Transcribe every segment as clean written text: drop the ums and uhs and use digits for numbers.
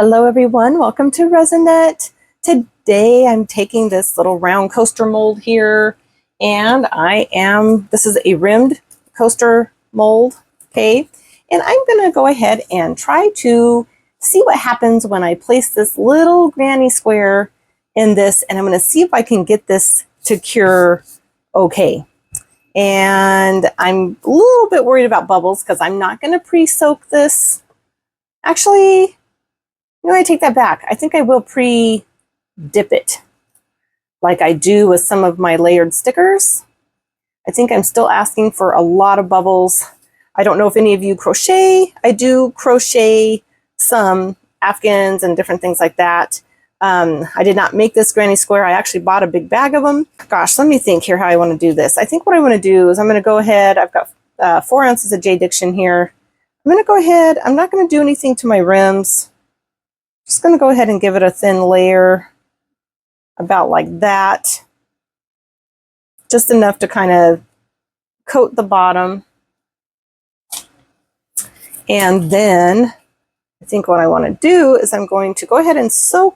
Hello everyone, welcome to Resinette. Today I'm taking this little round coaster mold here and this is a rimmed coaster mold, okay? And I'm gonna go ahead and try to see what happens when I place this little granny square in this, and I'm gonna see if I can get this to cure okay. And I'm a little bit worried about bubbles because I'm not gonna pre-soak this. Actually, I take that back. I think I will pre-dip it like I do with some of my layered stickers. I think I'm still asking for a lot of bubbles. I don't know if any of you crochet. I do crochet some Afghans and different things like that. I did not make this granny square. I actually bought a big bag of them. Gosh, let me think here how I want to do this. I think what I want to do is I'm going to go ahead. I've got 4 ounces of J Diction here. I'm going to go ahead. I'm not going to do anything to my rims. Just going to go ahead and give it a thin layer, about like that. Just enough to kind of coat the bottom. And then I think what I want to do is I'm going to go ahead and I'm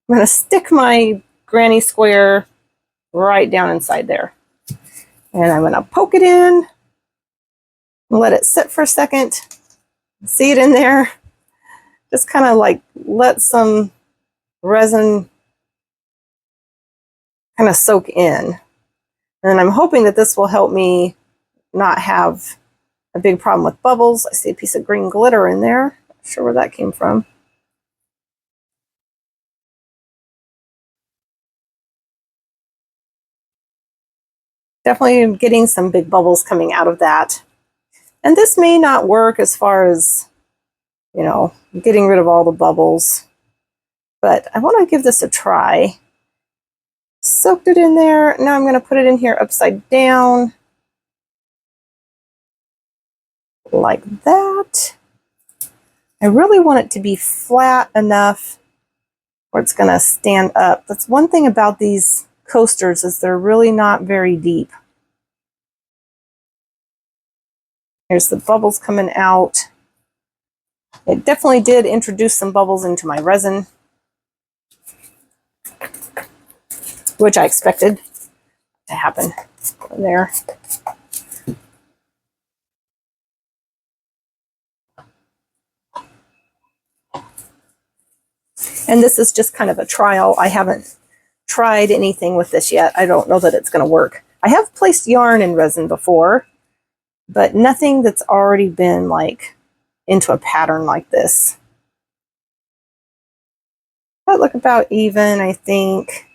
going to stick my granny square right down inside there. And I'm going to poke it in, let it sit for a second. See it in there? Just kind of like let some resin kind of soak in. And I'm hoping that this will help me not have a big problem with bubbles. I see a piece of green glitter in there. Not sure where that came from. Definitely getting some big bubbles coming out of that. And this may not work as far as, getting rid of all the bubbles, but I want to give this a try. Soaked it in there. Now I'm going to put it in here upside down like that. I really want it to be flat enough where it's going to stand up. That's one thing about these coasters is they're really not very deep. Here's the bubbles coming out. It definitely did introduce some bubbles into my resin, which I expected to happen there. And this is just kind of a trial. I haven't tried anything with this yet. I don't know that it's going to work. I have placed yarn in resin before, but nothing that's already been like into a pattern like this. That look about even, I think.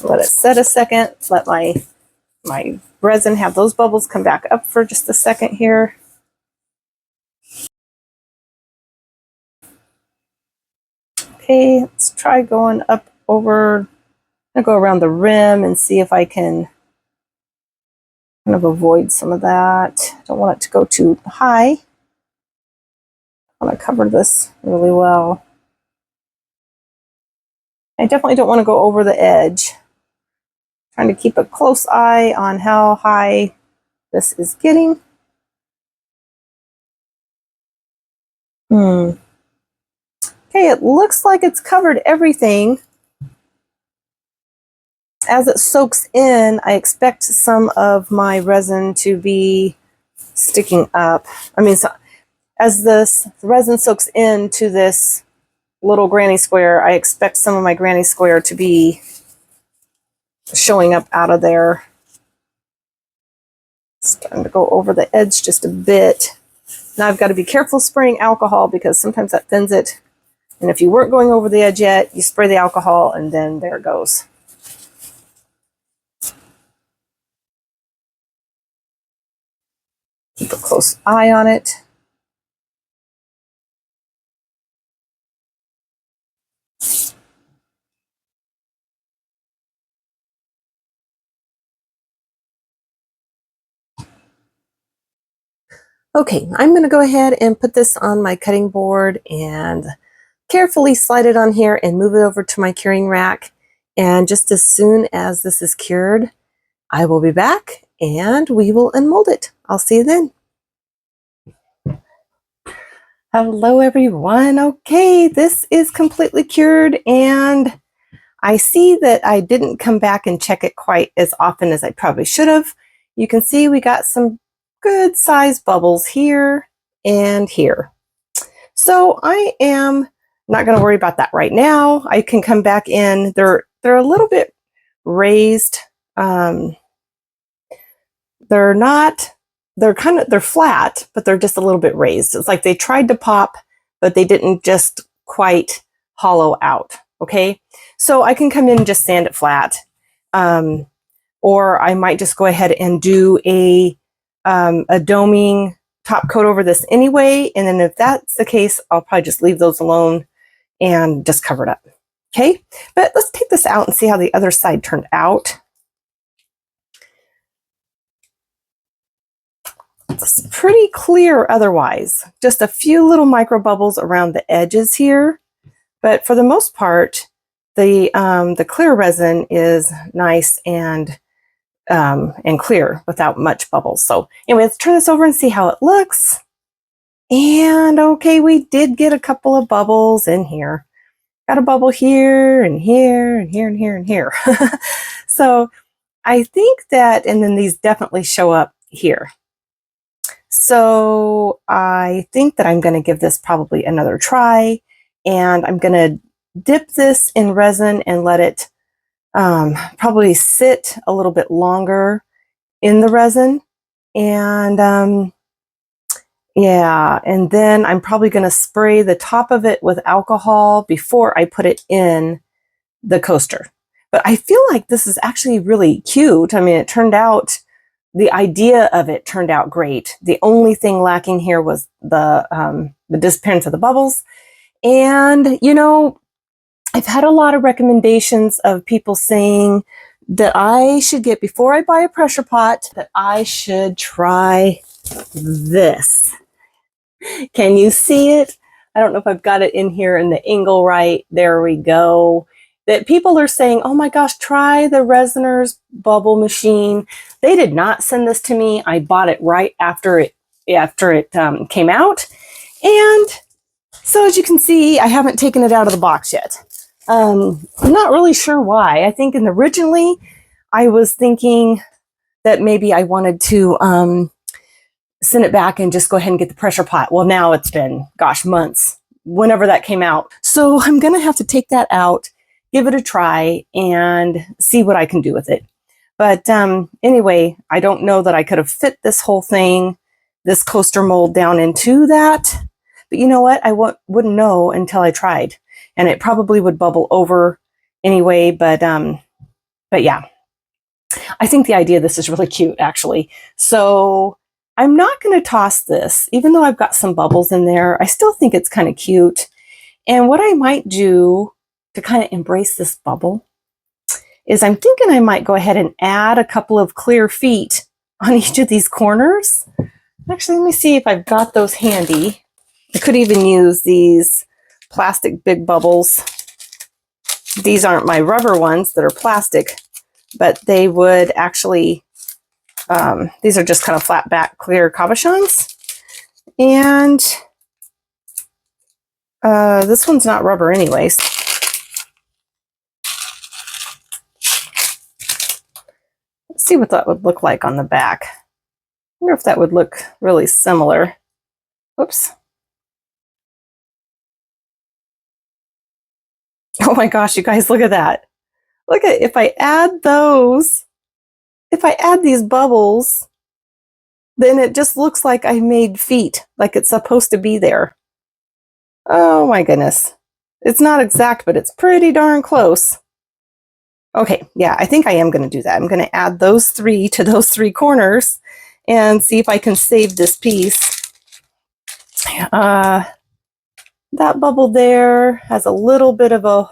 Let it set a second. Let my resin have those bubbles come back up for just a second here. Okay, let's try going up over. I'm gonna go around the rim and see if I can kind of avoid some of that. Don't want it to go too high. I want to cover this really well. I definitely don't want to go over the edge. Trying to keep a close eye on how high this is getting. Okay, it looks like it's covered everything. As it soaks in, I expect some of my resin to be sticking up. As this resin soaks into this little granny square, I expect some of my granny square to be showing up out of there. Starting to go over the edge just a bit. Now I've got to be careful spraying alcohol because sometimes that thins it. And if you weren't going over the edge yet, you spray the alcohol and then there it goes. Keep a close eye on it. Okay, I'm going to go ahead and put this on my cutting board and carefully slide it on here and move it over to my curing rack. And just as soon as this is cured, I will be back and we will unmold it. I'll see you then. Hello everyone. Okay, this is completely cured, and I see that I didn't come back and check it quite as often as I probably should have. You can see we got some good sized bubbles here and here. So I am not going to worry about that right now. I can come back in. They're a little bit raised. They're flat, but they're just a little bit raised. It's like they tried to pop, but they didn't just quite hollow out. Okay, so I can come in and just sand it flat, or I might just go ahead and do a doming top coat over this anyway, and then if that's the case, I'll probably just leave those alone and just cover it up. Okay, but let's take this out and see how the other side turned out. It's pretty clear otherwise, just a few little micro bubbles around the edges here, but for the most part, the clear resin is nice and clear without much bubbles. So anyway, let's turn this over and see how it looks. And okay, we did get a couple of bubbles in here. Got a bubble here and here and here and here and here. So I think that, and then these definitely show up here. So I think that I'm going to give this probably another try, and I'm going to dip this in resin and let it probably sit a little bit longer in the resin. And yeah, and then I'm probably going to spray the top of it with alcohol before I put it in the coaster. But I feel like this is actually really cute. I mean, it turned out, the idea of it turned out great. The only thing lacking here was the disappearance of the bubbles. And, you know, I've had a lot of recommendations of people saying that I should get, before I buy a pressure pot, that I should try this. Can you see it? I don't know if I've got it in here in the angle right. There we go. That people are saying, oh my gosh, try the Resiners bubble machine. They did not send this to me. I bought it right after it came out. And so as you can see, I haven't taken it out of the box yet. I'm not really sure why. I think originally I was thinking that maybe I wanted to send it back and just go ahead and get the pressure pot. Well, now it's been, gosh, months, whenever that came out. So I'm going to have to take that out, give it a try, and see what I can do with it. But anyway, I don't know that I could have fit this whole thing, this coaster mold, down into that. But you know what? I wouldn't know until I tried. And it probably would bubble over anyway. But yeah, I think the idea of this is really cute, actually. So I'm not going to toss this, even though I've got some bubbles in there. I still think it's kind of cute. And what I might do to kind of embrace this bubble is I'm thinking I might go ahead and add a couple of clear feet on each of these corners. Actually, let me see if I've got those handy. I could even use these plastic big bubbles. These aren't my rubber ones that are plastic, but they would actually, these are just kind of flat back clear cabochons. And this one's not rubber anyways. Let's see what that would look like on the back. I wonder if that would look really similar. Whoops. Oh my gosh, you guys, look at that. Look at, if I add those, if I add these bubbles, then it just looks like I made feet, like it's supposed to be there. Oh my goodness. It's not exact, but it's pretty darn close. Okay, yeah, I think I am going to do that. I'm going to add those three to those three corners and see if I can save this piece. That bubble there has a little bit of a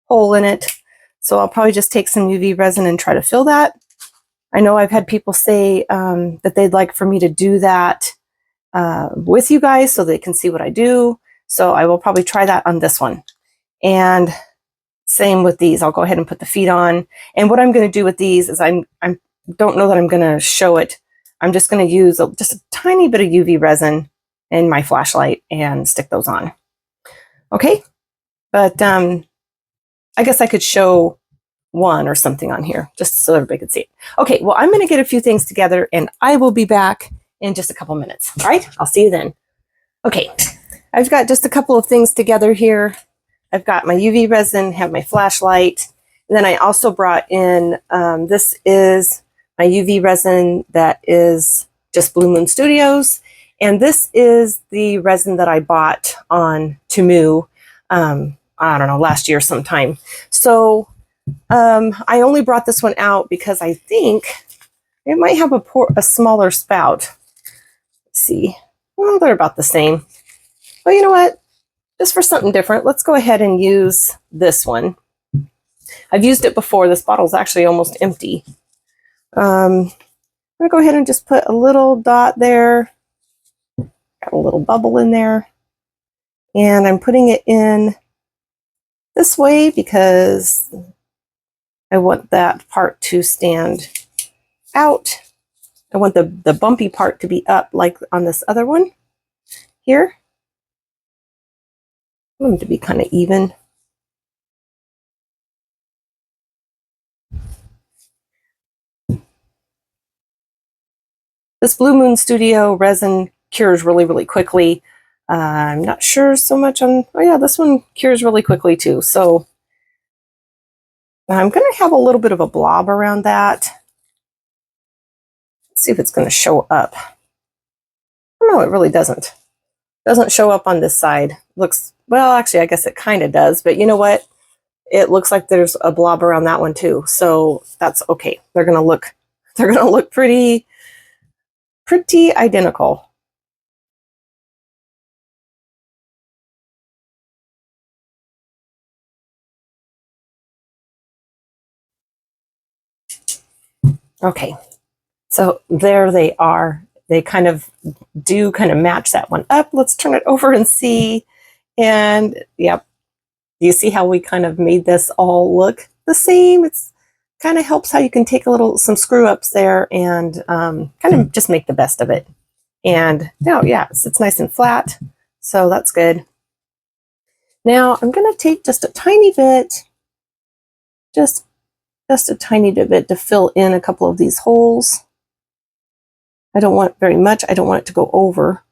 hole in it, so I'll probably just take some UV resin and try to fill that. I know I've had people say that they'd like for me to do that with you guys so they can see what I do. So I will probably try that on this one. And same with these. I'll go ahead and put the feet on. And what I'm going to do with these is I'm don't know that I'm going to show it. I'm just going to use just a tiny bit of UV resin in my flashlight and stick those on. Okay, but I guess I could show one or something on here just so everybody could see it. Okay, well, I'm going to get a few things together and I will be back in just a couple minutes. All right, I'll see you then. Okay, I've got just a couple of things together here. I've got my UV resin, have my flashlight, and then I also brought in, this is my UV resin that is just Blue Moon Studios, and this is the resin that I bought on Temu, I don't know, last year sometime. So I only brought this one out because I think it might have a smaller spout. Let's see. Well, they're about the same. But you know what? Just for something different, let's go ahead and use this one. I've used it before. This bottle's actually almost empty. I'm going to go ahead and just put a little dot there. Got a little bubble in there. And I'm putting it in this way because I want that part to stand out. I want the bumpy part to be up like on this other one here. I want them to be kind of even. This Blue Moon Studio resin cures really, really quickly. I'm not sure so much on, oh yeah, this one cures really quickly too. So I'm going to have a little bit of a blob around that. Let's see if it's going to show up. No, it really doesn't. Doesn't show up on this side. Looks, well, actually, I guess it kind of does, but you know what? It looks like there's a blob around that one too. So that's okay. They're going to look pretty identical. Okay. So there they are. They kind of match that one up. Let's turn it over and see. And yep. Do you see how we kind of made this all look the same? It's kind of helps how you can take some screw ups there and kind of just make the best of it. And now, yeah, it's nice and flat. So that's good. Now I'm going to take just a tiny bit, just a tiny bit to fill in a couple of these holes. I don't want very much. I don't want it to go over.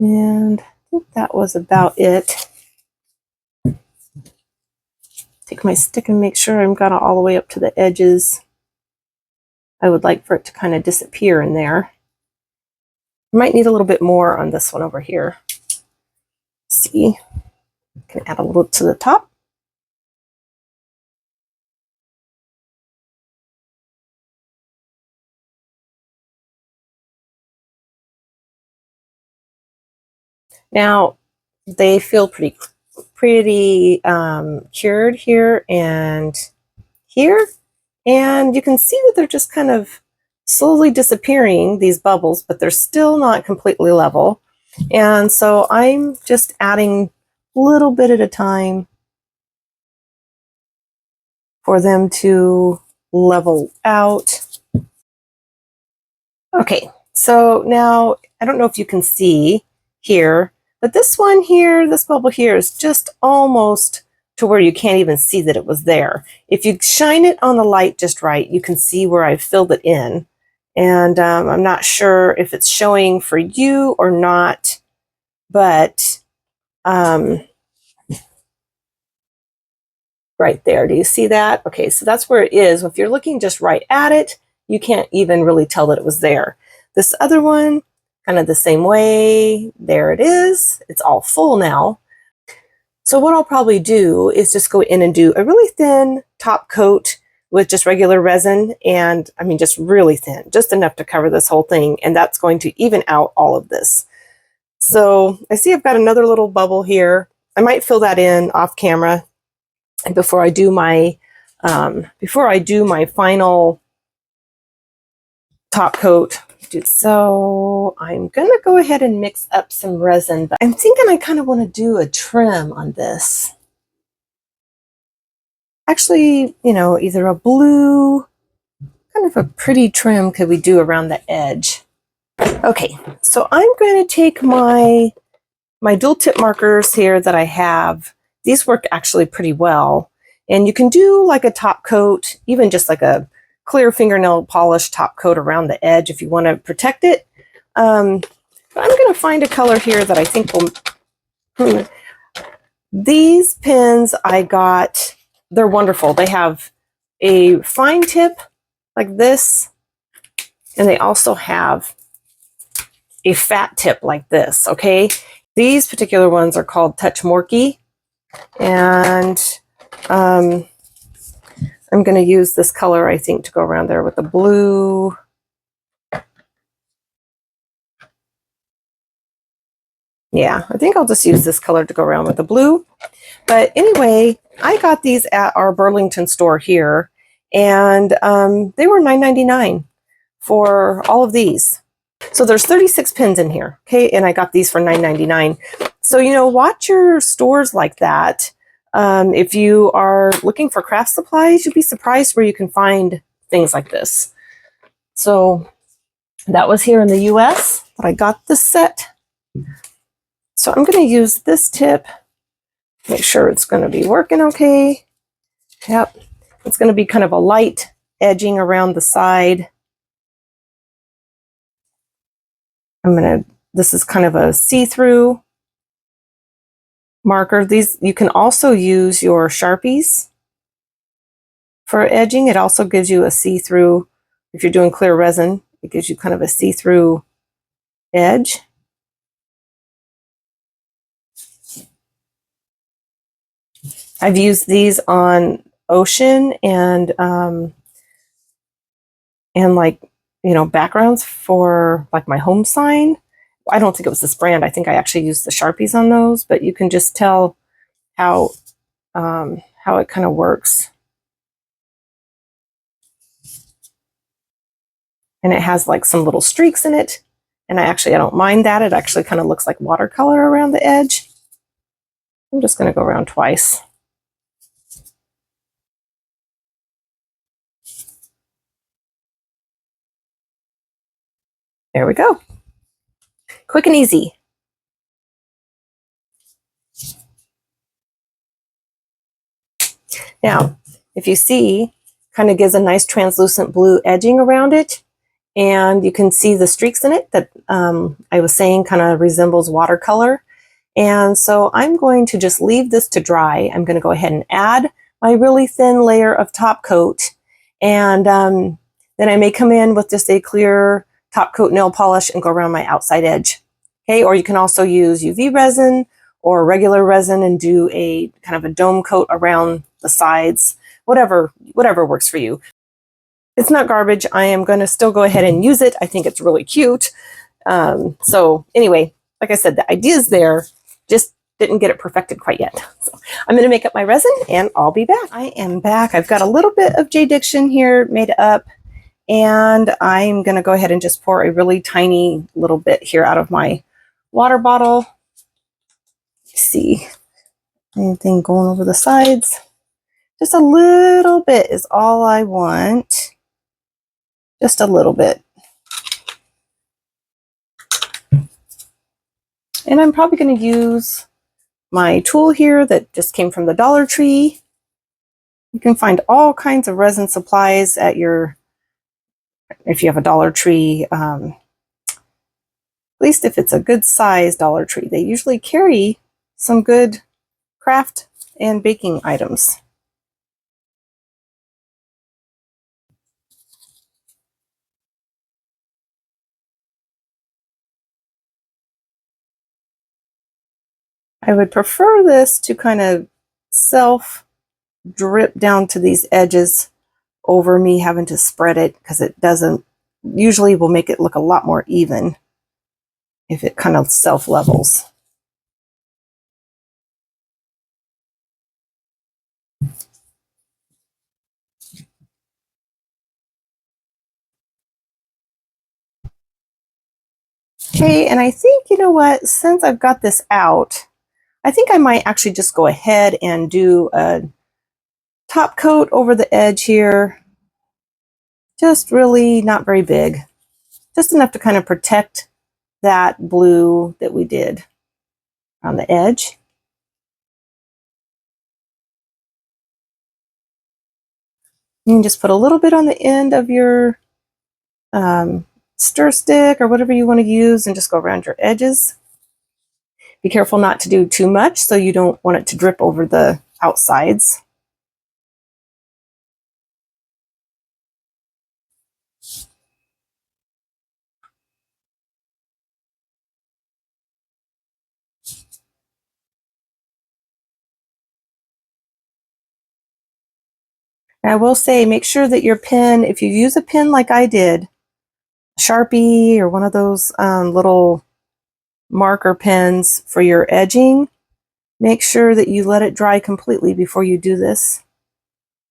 And I think that was about it. Take my stick and make sure I've got it all the way up to the edges. I would like for it to kind of disappear in there. I might need a little bit more on this one over here. Let's see, I can add a little to the top. Now, they feel pretty cured here and here. And you can see that they're just kind of slowly disappearing, these bubbles, but they're still not completely level. And so I'm just adding a little bit at a time for them to level out. Okay, so now I don't know if you can see here, but this one here, this bubble here is just almost to where you can't even see that it was there. If you shine it on the light just right, you can see where I've filled it in. And I'm not sure if it's showing for you or not, but right there, do you see that? Okay, so that's where it is. If you're looking just right at it, you can't even really tell that it was there. This other one, kind of the same way. There it is. It's all full now. So what I'll probably do is just go in and do a really thin top coat with just regular resin, and I mean just really thin, just enough to cover this whole thing, and that's going to even out all of this. So I see I've got another little bubble here. I might fill that in off camera before I do my final top coat. So I'm gonna go ahead and mix up some resin, but I'm thinking I kind of want to do a trim on this. Actually, you know, either a blue kind of a pretty trim could we do around the edge? Okay, so I'm going to take my dual tip markers here that I have. These work actually pretty well. And you can do like a top coat, even just like a clear fingernail polish top coat around the edge if you want to protect it. But I'm going to find a color here that I think will... These pins I got, they're wonderful. They have a fine tip like this, and they also have a fat tip like this, okay? These particular ones are called Touch Morky, and I'm going to use this color, I think, to go around there with the blue. Yeah, I think I'll just use this color to go around with the blue. But anyway, I got these at our Burlington store here, and they were $9.99 for all of these. So there's 36 pins in here, okay? And I got these for $9.99. So, you know, watch your stores like that. If you are looking for craft supplies, you'll be surprised where you can find things like this. So that was here in the US that I got this set. So I'm going to use this tip, make sure it's going to be working okay. Yep, it's going to be kind of a light edging around the side. This is kind of a see-through marker. These, you can also use your Sharpies for edging. It also gives you a see-through, if you're doing clear resin, it gives you kind of a see-through edge. I've used these on ocean and like, you know, backgrounds for like my home sign. I don't think it was this brand. I think I actually used the Sharpies on those, but you can just tell how it kind of works. And it has like some little streaks in it. And I don't mind that. It actually kind of looks like watercolor around the edge. I'm just going to go around twice. There we go. Quick and easy. Now, if you see, kind of gives a nice translucent blue edging around it. And you can see the streaks in it that I was saying kind of resembles watercolor. And so I'm going to just leave this to dry. I'm going to go ahead and add my really thin layer of top coat. And then I may come in with just a clear top coat nail polish and go around my outside edge. Okay, or you can also use UV resin or regular resin and do a kind of a dome coat around the sides, whatever works for you. It's not garbage. I am going to still go ahead and use it. I think it's really cute. So anyway, like I said, the idea is there, just didn't get it perfected quite yet. So I'm going to make up my resin and I'll be back. I am back. I've got a little bit of J Diction here made up, and I'm going to go ahead and just pour a really tiny little bit here out of my water bottle. See anything going over the sides? Just a little bit is all I want. Just a little bit. And I'm probably going to use my tool here that just came from the Dollar Tree. You can find all kinds of resin supplies at your, if you have a Dollar Tree, at least if it's a good size Dollar Tree. They usually carry some good craft and baking items. I would prefer this to kind of self drip down to these edges over me having to spread it, because it doesn't, usually will make it look a lot more even if it kind of self levels. Okay, and I think, you know what, since I've got this out, I think I might actually just go ahead and do a top coat over the edge here, Just really not very big. Just enough to kind of protect that blue that we did on the edge. You can just put a little bit on the end of your stir stick or whatever you want to use and just go around your edges. Be careful not to do too much so you don't want it to drip over the outsides. And I will say, make sure that your pen, if you use a pen like I did, Sharpie or one of those little marker pens for your edging, make sure that you let it dry completely before you do this,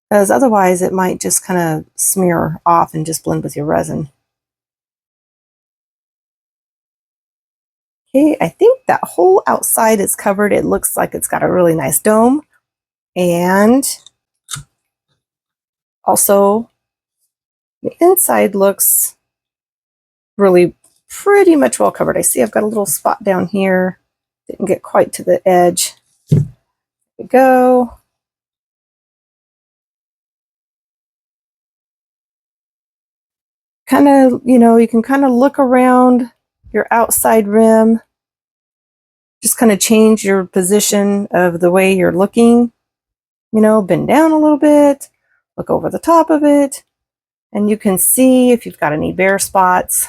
because otherwise it might just kind of smear off and just blend with your resin. Okay, I think that whole outside is covered. It looks like it's got a really nice dome. And also the inside looks really pretty much well covered. I see I've got a little spot down here. Didn't get quite to the edge. There we go. Kind of, you can kind of look around your outside rim. Just kind of change your position of the way you're looking. Bend down a little bit, look over the top of it, and you can see if you've got any bare spots.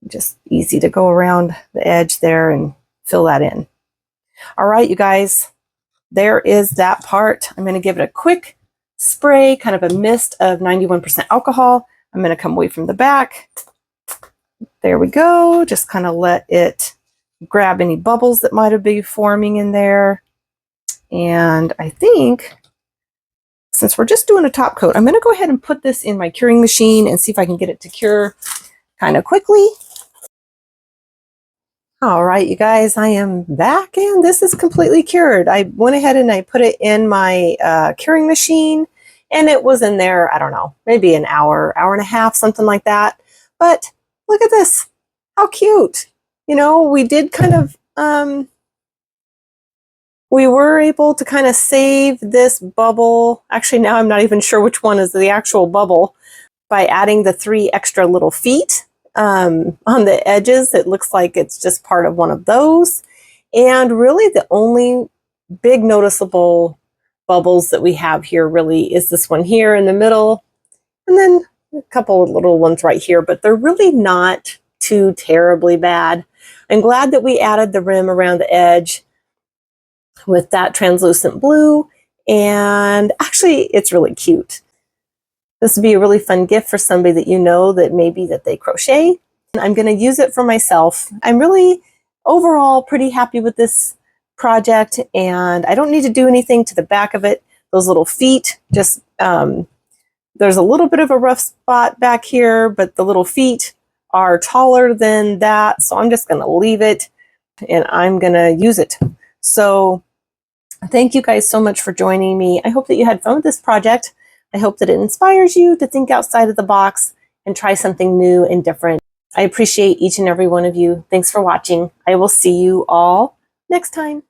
Just easy to go around the edge there and fill that in. All right, you guys, there is that part. I'm going to give it a quick spray, kind of a mist of 91% alcohol. I'm going to come away from the back. There we go. Just kind of let it grab any bubbles that might have been forming in there. And I think since we're just doing a top coat, I'm going to go ahead and put this in my curing machine and see if I can get it to cure kind of quickly. All right, you guys, I am back and this is completely cured. I went ahead and I put it in my curing machine and it was in there, I don't know, maybe an hour, hour and a half, something like that. But look at this, how cute. We did kind of, we were able to kind of save this bubble. Actually, now I'm not even sure which one is the actual bubble by adding the 3 extra little feet. On the edges. It looks like it's just part of one of those. And really the only big noticeable bubbles that we have here really is this one here in the middle, and then a couple of little ones right here, but they're really not too terribly bad. I'm glad that we added the rim around the edge with that translucent blue, and actually it's really cute. This would be a really fun gift for somebody that that they crochet. I'm going to use it for myself. I'm really overall pretty happy with this project, and I don't need to do anything to the back of it. Those little feet, just there's a little bit of a rough spot back here, but the little feet are taller than that, so I'm just going to leave it and I'm going to use it. So thank you guys so much for joining me. I hope that you had fun with this project. I hope that it inspires you to think outside of the box and try something new and different. I appreciate each and every one of you. Thanks for watching. I will see you all next time.